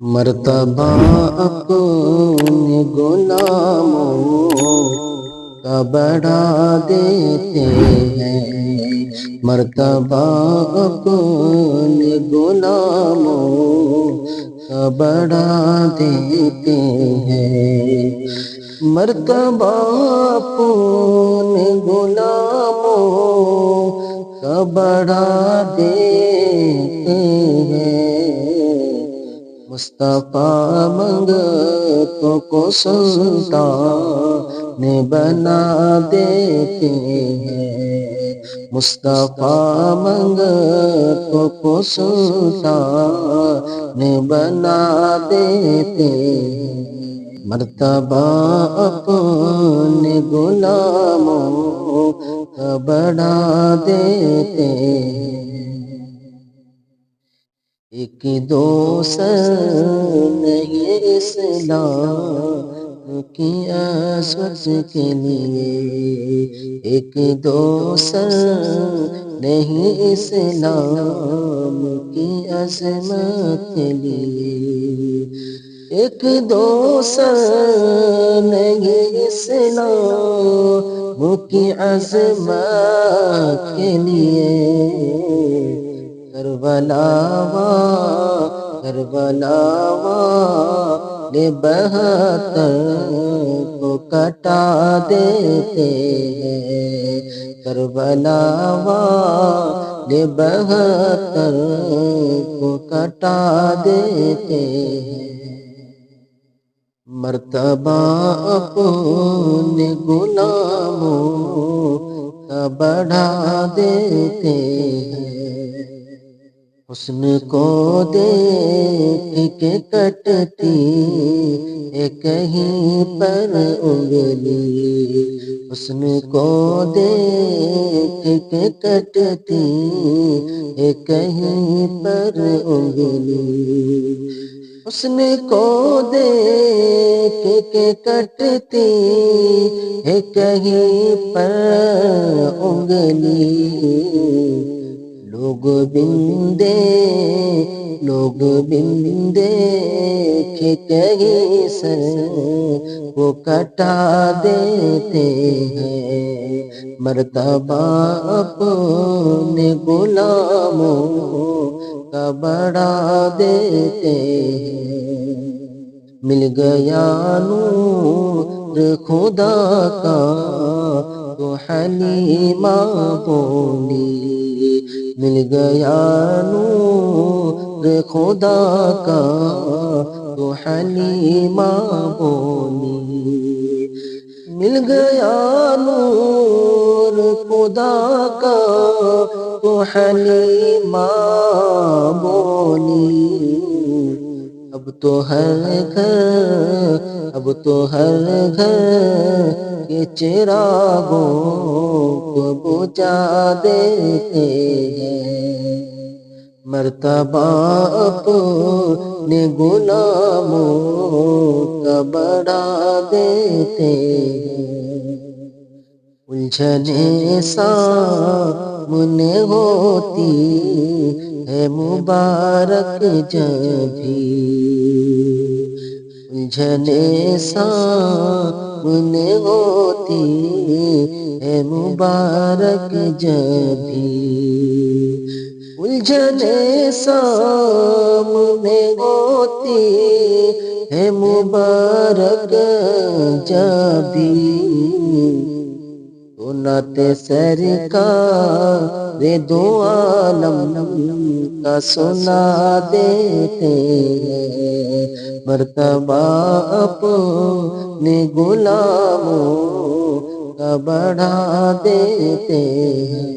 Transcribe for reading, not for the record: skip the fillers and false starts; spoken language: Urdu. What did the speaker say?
مرتبہ اپنے غلاموں کا بڑھا دیتے ہیں، مرتبہ اپنے غلاموں کا بڑھا دیتے ہیں، مرتبہ اپنے غلاموں کا بڑھا دیتے ہیں، مصطفیٰ منگتوں کو سلطان بنا دیتے ہیں، مصطفیٰ منگتوں کو سلطان بنا دیتے ہیں، مرتبہ اپنے غلاموں کا بڑھا دیتے ہیں۔ ایک دوسر نہیں اسلام کی عظمت کے لیے، ایک دوسر نہیں اسلام کی عظمت کے لیے، ایک دوسر نہیں اسلام کی عظمت کے لیے، کربلا والے 72 کو کٹا دیتے ہیں، کربلا والے 72 کو کٹا دیتے ہیں، مرتبہ اپنے غلاموں کا بڑھا دیتے ہیں، حسن کو دیکھ کے کٹتی ہے کہیں پر انگلی، حسن کو دیکھ کے کٹتی ہے کہیں پر انگلی، حسن کو دیکھ کے کٹتی ہے کہیں پر انگلی، لوگ بن دیکھ کہیں سر کو کٹا دیتے ہیں، مرتبہ اپنے غلاموں کا بڑھا دیتے ہیں، مل گیا نور خدا کا تو حلیمہ بولی، مل گیا نور خدا کا تو حلیمہ بولی، مل گیا نور خدا کا تو حلیمہ بولی، اب تو ہر گھر کے چراغوں کو بجھا دیتے ہیں، مرتبہ اپنے غلاموں کا بڑھا دیتے ہیں، الجھنیں سامنے ہوتی ہے مبارک جبھی، الجھنیں سامنے ہوتی ہے مبارک جبھی، الجھنیں سامنے ہوتی ہے مبارک جبھی، تو نعت سرکار دو عالم کا سنا دیتے ہیں، مرتبہ اپنے غلاموں کا بڑھا دیتے ہیں۔